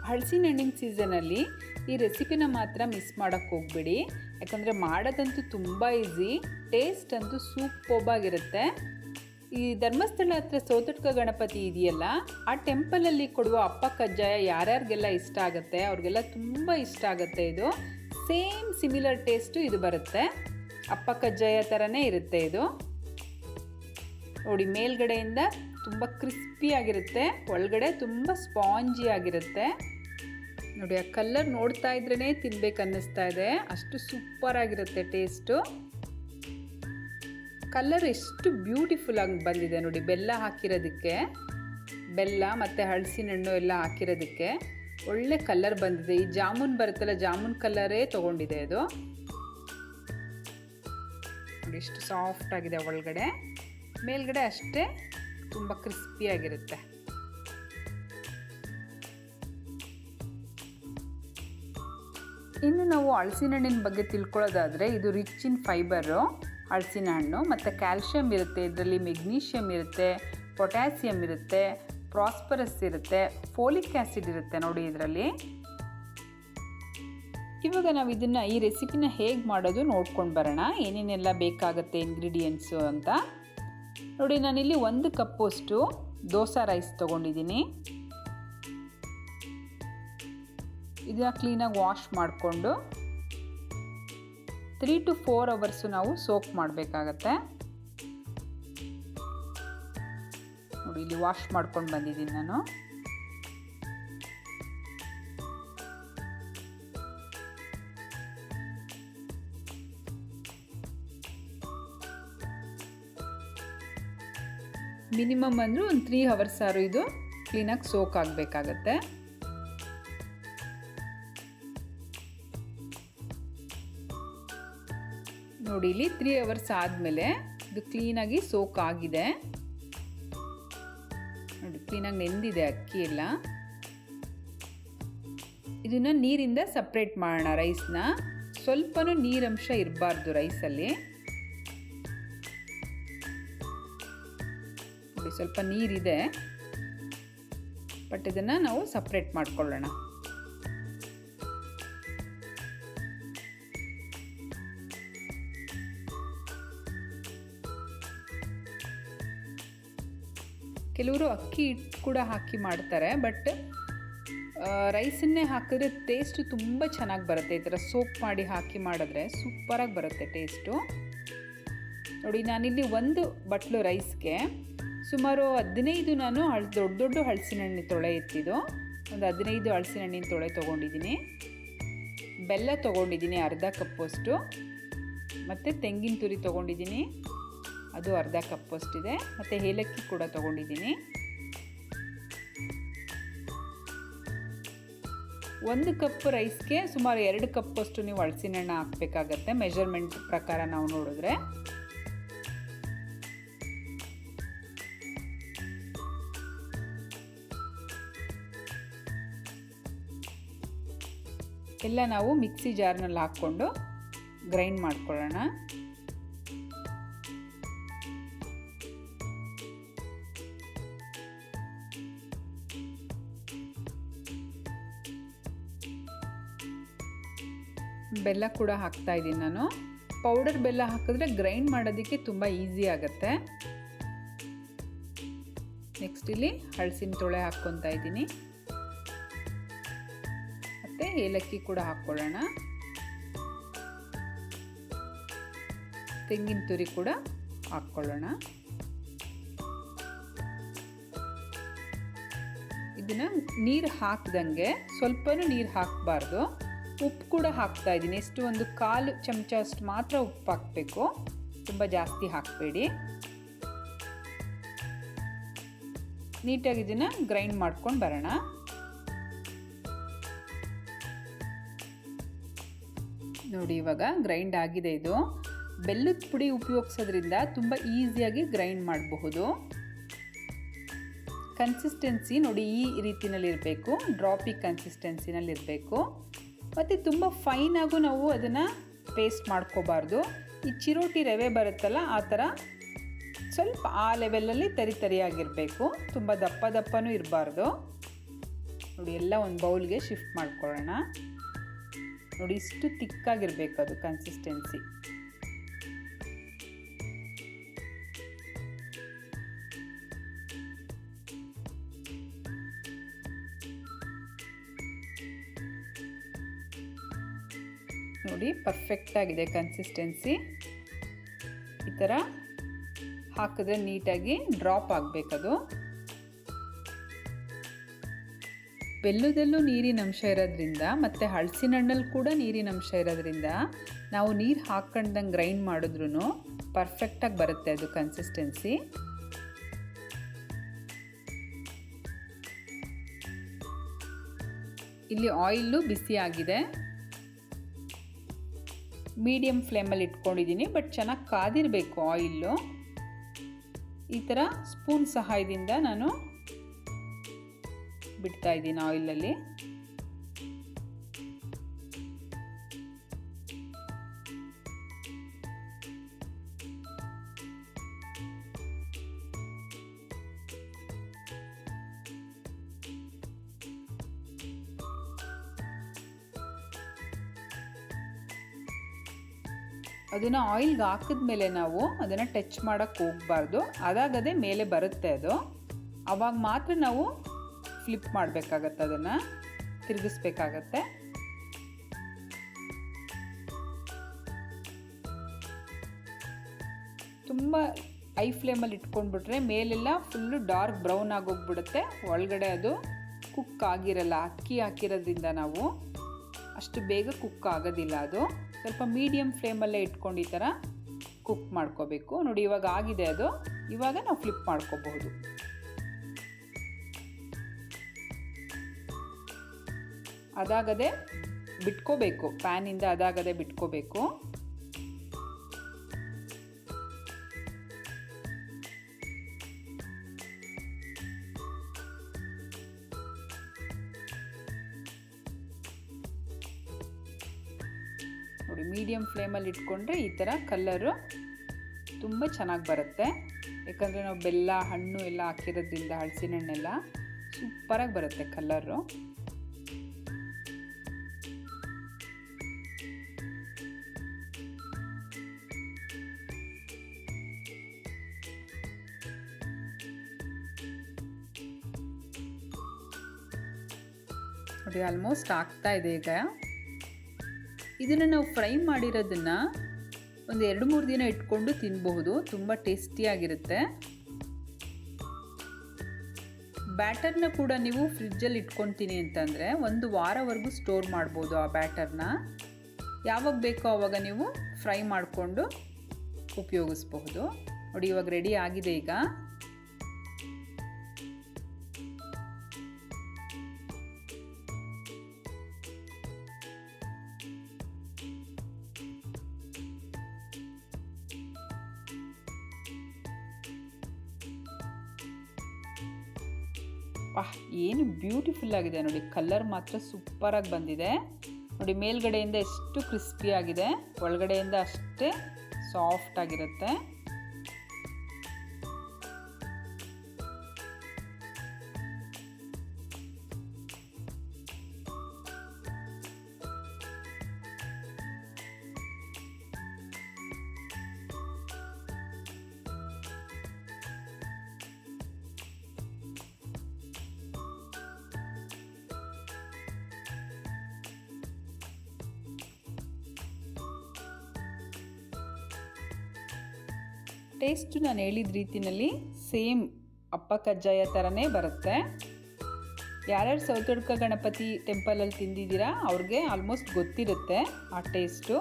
ಹಲಸಿನ ಹಣ್ಣಿನ ಸೀಸನಲ್ಲಿ ಈ ರೆಸಿಪಿನ ಮಾತ್ರ ಮಿಸ್ ಮಾಡೋಕ್ಕೆ ಹೋಗಬೇಡಿ. ಯಾಕಂದರೆ ಮಾಡೋದಂತೂ ತುಂಬ ಈಸಿ, ಟೇಸ್ಟ್ ಅಂತೂ ಸೂಪರ್ಬಾಗಿರುತ್ತೆ. ಈ ಧರ್ಮಸ್ಥಳ ಹತ್ರ ಸೌತಡ್ಕ ಗಣಪತಿ ಇದೆಯಲ್ಲ, ಆ ಟೆಂಪಲಲ್ಲಿ ಕೊಡುವ ಅಪ್ಪ ಕಜ್ಜಾಯ ಯಾರ್ಯಾರಿಗೆಲ್ಲ ಇಷ್ಟ ಆಗುತ್ತೆ ಅವ್ರಿಗೆಲ್ಲ ತುಂಬ ಇಷ್ಟ ಆಗುತ್ತೆ. ಇದು ಸೇಮ್ ಸಿಮಿಲರ್ ಟೇಸ್ಟು ಇದು ಬರುತ್ತೆ. ಅಪ್ಪ ಕಜ್ಜಾಯ ಥರನೇ ಇರುತ್ತೆ ಇದು. ನೋಡಿ, ಮೇಲ್ಗಡೆಯಿಂದ ತುಂಬ ಕ್ರಿಸ್ಪಿಯಾಗಿರುತ್ತೆ, ಒಳಗಡೆ ತುಂಬ ಸ್ಪಾಂಜಿ ಆಗಿರುತ್ತೆ. ನೋಡಿ, ಆ ಕಲರ್ ನೋಡ್ತಾ ಇದ್ರೇ ತಿನ್ಬೇಕು ಅನ್ನಿಸ್ತಾ ಇದೆ, ಅಷ್ಟು ಸೂಪರ್ ಆಗಿರುತ್ತೆ ಟೇಸ್ಟು. ಕಲರ್ ಎಷ್ಟು ಬ್ಯೂಟಿಫುಲ್ ಆಗಿ ಬಂದಿದೆ ನೋಡಿ, ಬೆಲ್ಲ ಹಾಕಿರೋದಕ್ಕೆ, ಬೆಲ್ಲ ಮತ್ತು ಹಲಸಿನ ಹಣ್ಣು ಎಲ್ಲ ಹಾಕಿರೋದಕ್ಕೆ ಒಳ್ಳೆ ಕಲರ್ ಬಂದಿದೆ. ಈ ಜಾಮೂನ್ ಬರುತ್ತಲ್ಲ, ಜಾಮೂನ್ ಕಲರೇ ತೊಗೊಂಡಿದೆ ಅದು. ನೋಡಿ ಎಷ್ಟು ಸಾಫ್ಟ್ ಆಗಿದೆ ಒಳಗಡೆ, ಮೇಲ್ಗಡೆ ಅಷ್ಟೇ ತುಂಬ ಕ್ರಿಸ್ಪಿಯಾಗಿರುತ್ತೆ. ಇನ್ನು ನಾವು ಹಲಸಿನ ಹಣ್ಣಿನ ಬಗ್ಗೆ ತಿಳ್ಕೊಳ್ಳೋದಾದರೆ, ಇದು ರಿಚ್ ಇನ್ ಫೈಬರು ಹಲಸಿನ ಹಣ್ಣು, ಮತ್ತು ಕ್ಯಾಲ್ಶಿಯಂ ಇರುತ್ತೆ ಇದರಲ್ಲಿ, ಮೆಗ್ನೀಷಿಯಮ್ ಇರುತ್ತೆ, ಪೊಟ್ಯಾಸಿಯಮ್ ಇರುತ್ತೆ, ಪ್ರಾಸ್ಪರಸ್ ಇರುತ್ತೆ, ಫೋಲಿಕ್ ಆ್ಯಸಿಡ್ ಇರುತ್ತೆ ನೋಡಿ ಇದರಲ್ಲಿ. ಇವಾಗ ನಾವು ಈ ರೆಸಿಪಿನ ಹೇಗೆ ಮಾಡೋದು ನೋಡ್ಕೊಂಡು ಬರೋಣ, ಏನೇನೆಲ್ಲ ಬೇಕಾಗುತ್ತೆ ಇಂಗ್ರೀಡಿಯೆಂಟ್ಸು ಅಂತ. ನೋಡಿ, ನಾನಿಲ್ಲಿ 1 ಕಪ್ಪಷ್ಟು ದೋಸೆ ರೈಸ್ ತೊಗೊಂಡಿದ್ದೀನಿ. ಇದನ್ನ ಕ್ಲೀನಾಗಿ ವಾಶ್ ಮಾಡಿಕೊಂಡು 3 to 4 ಅವರ್ಸು ನಾವು ಸೋಕ್ ಮಾಡಬೇಕಾಗತ್ತೆ. ನೋಡಿ, ಇಲ್ಲಿ ವಾಶ್ ಮಾಡ್ಕೊಂಡು ಬಂದಿದ್ದೀನಿ ನಾನು. ಮಿನಿಮಮ್ ಅಂದರೂ ಒಂದು 3 ಅವರ್ಸ್ ಆದರೂ ಇದು ಕ್ಲೀನಾಗಿ ಸೋಕ್ ಆಗಬೇಕಾಗತ್ತೆ. ನೋಡಿ, ಇಲ್ಲಿ 3 ಅವರ್ಸ್ ಆದಮೇಲೆ ಇದು ಕ್ಲೀನಾಗಿ ಸೋಕ್ ಆಗಿದೆ. ನೋಡಿ, ಕ್ಲೀನಾಗಿ ನೆಂದಿದೆ ಅಕ್ಕಿ ಎಲ್ಲ. ಇದನ್ನು ನೀರಿಂದ ಸಪ್ರೇಟ್ ಮಾಡೋಣ ರೈಸ್ನ. ಸ್ವಲ್ಪನೂ ನೀರಂಶ ಇರಬಾರ್ದು ರೈಸಲ್ಲಿ. ನೋಡಿ, ಸ್ವಲ್ಪ ನೀರಿದೆ, ಬಟ್ ಇದನ್ನು ನಾವು ಸಪ್ರೇಟ್ ಮಾಡ್ಕೊಳ್ಳೋಣ. ಕೆಲವರು ಅಕ್ಕಿ ಹಿಟ್ಟು ಕೂಡ ಹಾಕಿ ಮಾಡ್ತಾರೆ, ಬಟ್ ರೈಸನ್ನೇ ಹಾಕಿದ್ರೆ ಟೇಸ್ಟು ತುಂಬ ಚೆನ್ನಾಗಿ ಬರುತ್ತೆ. ಈ ಥರ ಸೋಪ್ ಮಾಡಿ ಹಾಕಿ ಮಾಡಿದ್ರೆ ಸೂಪರಾಗಿ ಬರುತ್ತೆ ಟೇಸ್ಟು. ನೋಡಿ, ನಾನಿಲ್ಲಿ 1 ಬಟ್ಲು ರೈಸ್ಗೆ ಸುಮಾರು 15 ನಾನು ದೊಡ್ಡ ಹಲಸಿನ ಹಣ್ಣಿನ ತೊಳೆ ಎತ್ತಿದ್ದು, ಒಂದು 15 ಹಲಸಿನ ಹಣ್ಣಿನ ತೊಳೆ ತೊಗೊಂಡಿದ್ದೀನಿ. ಬೆಲ್ಲ ತೊಗೊಂಡಿದ್ದೀನಿ ಅರ್ಧ ಕಪ್ಪಷ್ಟು, ಮತ್ತು ತೆಂಗಿನ ತುರಿ ತೊಗೊಂಡಿದ್ದೀನಿ, ಅದು ಅರ್ಧ ಕಪ್ಪಷ್ಟಿದೆ, ಮತ್ತು ಏಲಕ್ಕಿ ಕೂಡ ತೊಗೊಂಡಿದ್ದೀನಿ. 1 ಕಪ್ ರೈಸ್ಗೆ ಸುಮಾರು 2 ಕಪ್ಪಷ್ಟು ನೀವು ಹಲಸಿನ ಹಣ್ಣು ಹಾಕಬೇಕಾಗತ್ತೆ, ಮೆಜರ್ಮೆಂಟ್ ಪ್ರಕಾರ ನಾವು ನೋಡಿದ್ರೆ. ಎಲ್ಲ ನಾವು ಮಿಕ್ಸಿ ಜಾರ್ನಲ್ಲಿ ಹಾಕ್ಕೊಂಡು ಗ್ರೈಂಡ್ ಮಾಡ್ಕೊಳ್ಳೋಣ. ಬೆಲ್ಲ ಕೂಡ ಹಾಕ್ತಾ ಇದ್ದೀನಿ ನಾನು. ಪೌಡರ್ ಬೆಲ್ಲ ಹಾಕಿದ್ರೆ ಗ್ರೈಂಡ್ ಮಾಡೋದಕ್ಕೆ ತುಂಬ ಈಸಿ ಆಗುತ್ತೆ. ನೆಕ್ಸ್ಟ್ ಇಲ್ಲಿ ಹಲಸಿನ ತೊಳೆ ಹಾಕ್ಕೊತಾ ಇದ್ದೀನಿ, ಮತ್ತು ಏಲಕ್ಕಿ ಕೂಡ ಹಾಕ್ಕೊಳ್ಳೋಣ. ತೆಂಗಿನ ತುರಿ ಕೂಡ ಹಾಕ್ಕೊಳ್ಳೋಣ. ಇದನ್ನು ನೀರು ಹಾಕ್ದಂಗೆ, ಸ್ವಲ್ಪನೂ ನೀರು ಹಾಕಬಾರ್ದು. ಉಪ್ಪು ಕೂಡ ಹಾಕ್ತಾ ಇದ್ದೀನಿ. ಎಷ್ಟು, ಒಂದು 1/4 ಚಮಚ ಅಷ್ಟು ಮಾತ್ರ ಉಪ್ಪು ಹಾಕಬೇಕು, ತುಂಬ ಜಾಸ್ತಿ ಹಾಕಬೇಡಿ. ನೀಟಾಗಿ ಇದನ್ನು ಗ್ರೈಂಡ್ ಮಾಡ್ಕೊಂಡು ಬರೋಣ. ನೋಡಿ, ಇವಾಗ ಗ್ರೈಂಡ್ ಆಗಿದೆ ಇದು. ಬೆಲ್ಲದ ಪುಡಿ ಉಪಯೋಗಿಸೋದ್ರಿಂದ ತುಂಬ ಈಸಿಯಾಗಿ ಗ್ರೈಂಡ್ ಮಾಡಬಹುದು. ಕನ್ಸಿಸ್ಟೆನ್ಸಿ ನೋಡಿ ಈ ರೀತಿಯಲ್ಲಿರಬೇಕು, ಡ್ರಾಪಿ ಕನ್ಸಿಸ್ಟೆನ್ಸಿನಲ್ಲಿರಬೇಕು. ಮತ್ತು ತುಂಬ ಫೈನಾಗೂ ನಾವು ಅದನ್ನು ಪೇಸ್ಟ್ ಮಾಡ್ಕೋಬಾರ್ದು. ಈ ಚಿರೋಟಿ ರವೆ ಬರುತ್ತಲ್ಲ ಆ ಥರ ಸ್ವಲ್ಪ ಆ ಲೆವೆಲಲ್ಲಿ ತರಿಯಾಗಿರಬೇಕು, ತುಂಬ ದಪ್ಪನೂ ಇರಬಾರ್ದು. ನೋಡಿ ಎಲ್ಲ ಒಂದು ಬೌಲ್ಗೆ ಶಿಫ್ಟ್ ಮಾಡ್ಕೊಳ್ಳೋಣ. ನೋಡಿ ಇಷ್ಟು ತಿಕ್ಕಾಗಿರಬೇಕು ಅದು ಕನ್ಸಿಸ್ಟೆನ್ಸಿ. ನೋಡಿ ಪರ್ಫೆಕ್ಟಾಗಿದೆ ಕನ್ಸಿಸ್ಟೆನ್ಸಿ. ಈ ಥರ ಹಾಕಿದ್ರೆ ನೀಟಾಗಿ ಡ್ರಾಪ್ ಆಗಬೇಕದು. ಬೆಲ್ಲದಲ್ಲೂ ನೀರಿನ ಅಂಶ ಇರೋದ್ರಿಂದ ಮತ್ತು ಹಲಸಿನ ಹಣ್ಣಲ್ಲಿ ಕೂಡ ನೀರಿನ ಅಂಶ ಇರೋದ್ರಿಂದ ನಾವು ನೀರು ಹಾಕ್ಕೊಂಡಂಗೆ ಗ್ರೈಂಡ್ ಮಾಡಿದ್ರೂ ಪರ್ಫೆಕ್ಟಾಗಿ ಬರುತ್ತೆ ಅದು ಕನ್ಸಿಸ್ಟೆನ್ಸಿ. ಇಲ್ಲಿ ಆಯಿಲು ಬಿಸಿ ಆಗಿದೆ. ಮೀಡಿಯಮ್ ಫ್ಲೇಮಲ್ಲಿ ಇಟ್ಕೊಂಡಿದ್ದೀನಿ, ಬಟ್ ಚೆನ್ನಾಗಿ ಕಾದಿರಬೇಕು ಆಯಿಲ್ಲು. ಈ ಥರ ಸ್ಪೂನ್ ಸಹಾಯದಿಂದ ನಾನು ಬಿಡ್ತಾ ಇದ್ದೀನಿ ಆಯಿಲಲ್ಲಿ. ಅದನ್ನು ಆಯಿಲ್ಗೆ ಹಾಕಿದ್ಮೇಲೆ ನಾವು ಅದನ್ನು ಟಚ್ ಮಾಡೋಕ್ಕೆ ಹೋಗಬಾರ್ದು. ಅದಾಗದೇ ಮೇಲೆ ಬರುತ್ತೆ ಅದು. ಆವಾಗ ಮಾತ್ರ ನಾವು ಫ್ಲಿಪ್ ಮಾಡಬೇಕಾಗತ್ತೆ, ಅದನ್ನು ತಿರುಗಿಸ್ಬೇಕಾಗತ್ತೆ. ತುಂಬ ಐ ಫ್ಲೇಮಲ್ಲಿ ಇಟ್ಕೊಂಡ್ಬಿಟ್ರೆ ಮೇಲೆಲ್ಲ ಫುಲ್ಲು ಡಾರ್ಕ್ ಬ್ರೌನ್ ಆಗೋಗ್ಬಿಡುತ್ತೆ. ಒಳಗಡೆ ಅದು ಕುಕ್ ಆಗಿರಲ್ಲ. ಅಕ್ಕಿ ಹಾಕಿರೋದ್ರಿಂದ ನಾವು ಅಷ್ಟು ಬೇಗ ಕುಕ್ ಆಗೋದಿಲ್ಲ. ಅದು ಸ್ವಲ್ಪ ಮೀಡಿಯಮ್ ಫ್ಲೇಮಲ್ಲೇ ಇಟ್ಕೊಂಡು ಈ ಥರ ಕುಕ್ ಮಾಡ್ಕೋಬೇಕು. ನೋಡಿ ಇವಾಗ ಆಗಿದೆ ಅದು. ಇವಾಗ ನಾವು ಫ್ಲಿಪ್ ಮಾಡ್ಕೋಬಹುದು. ಅದಾಗದೆ ಬಿಟ್ಕೋಬೇಕು, ಪ್ಯಾನಿಂದ ಅದಾಗದೆ ಬಿಟ್ಕೋಬೇಕು. ನೋಡಿ ಮೀಡಿಯಮ್ ಫ್ಲೇಮಲ್ಲಿ ಇಟ್ಕೊಂಡ್ರೆ ಈ ಥರ ಕಲ್ಲರು ತುಂಬ ಚೆನ್ನಾಗಿ ಬರುತ್ತೆ. ಯಾಕಂದರೆ ನಾವು ಬೆಲ್ಲ, ಹಣ್ಣು ಎಲ್ಲ ಹಾಕಿರೋದ್ರಿಂದ, ಹಲಸಿನ ಹಣ್ಣೆಲ್ಲ ಸೂಪರಾಗಿ ಬರುತ್ತೆ ಕಲ್ಲರು. ನೋಡಿ ಆಲ್ಮೋಸ್ಟ್ ಆಗ್ತಾ ಇದೆ ಈಗ. ಇದನ್ನು ನಾವು ಫ್ರೈ ಮಾಡಿರೋದನ್ನು ಒಂದು 2-3 ದಿನ ಇಟ್ಕೊಂಡು ತಿನ್ನಬಹುದು. ತುಂಬ ಟೇಸ್ಟಿಯಾಗಿರುತ್ತೆ. ಬ್ಯಾಟರ್ನ ಕೂಡ ನೀವು ಫ್ರಿಜ್ಜಲ್ಲಿ ಇಟ್ಕೊತೀನಿ ಅಂತಂದರೆ 1 ವಾರವರೆಗೂ ಸ್ಟೋರ್ ಮಾಡ್ಬೋದು. ಆ ಬ್ಯಾಟರ್ನ ಯಾವಾಗ ಬೇಕೋ ಆವಾಗ ನೀವು ಫ್ರೈ ಮಾಡಿಕೊಂಡು ಉಪಯೋಗಿಸ್ಬಹುದು. ನೋಡಿ ಇವಾಗ ರೆಡಿ ಆಗಿದೆ ಈಗ. ಏನು ಬ್ಯೂಟಿಫುಲ್ ಆಗಿದೆ ನೋಡಿ. ಕಲರ್ ಮಾತ್ರ ಸೂಪರಾಗಿ ಬಂದಿದೆ. ನೋಡಿ ಮೇಲ್ಗಡೆಯಿಂದ ಎಷ್ಟು ಕ್ರಿಸ್ಪಿ ಆಗಿದೆ, ಒಳಗಡೆಯಿಂದ ಅಷ್ಟೇ ಸಾಫ್ಟ್ ಆಗಿರುತ್ತೆ. ಟೇಸ್ಟು ನಾನು ಹೇಳಿದ ರೀತಿಯಲ್ಲಿ ಸೇಮ್ ಅಪ್ಪ ಕಜ್ಜಾಯ ಥರನೇ ಬರುತ್ತೆ. ಯಾರ್ಯಾರು ಸೌತಡ್ಕ ಗಣಪತಿ ಟೆಂಪಲಲ್ಲಿ ತಿಂದಿದ್ದೀರಾ ಅವ್ರಿಗೆ ಆಲ್ಮೋಸ್ಟ್ ಗೊತ್ತಿರುತ್ತೆ ಆ ಟೇಸ್ಟು.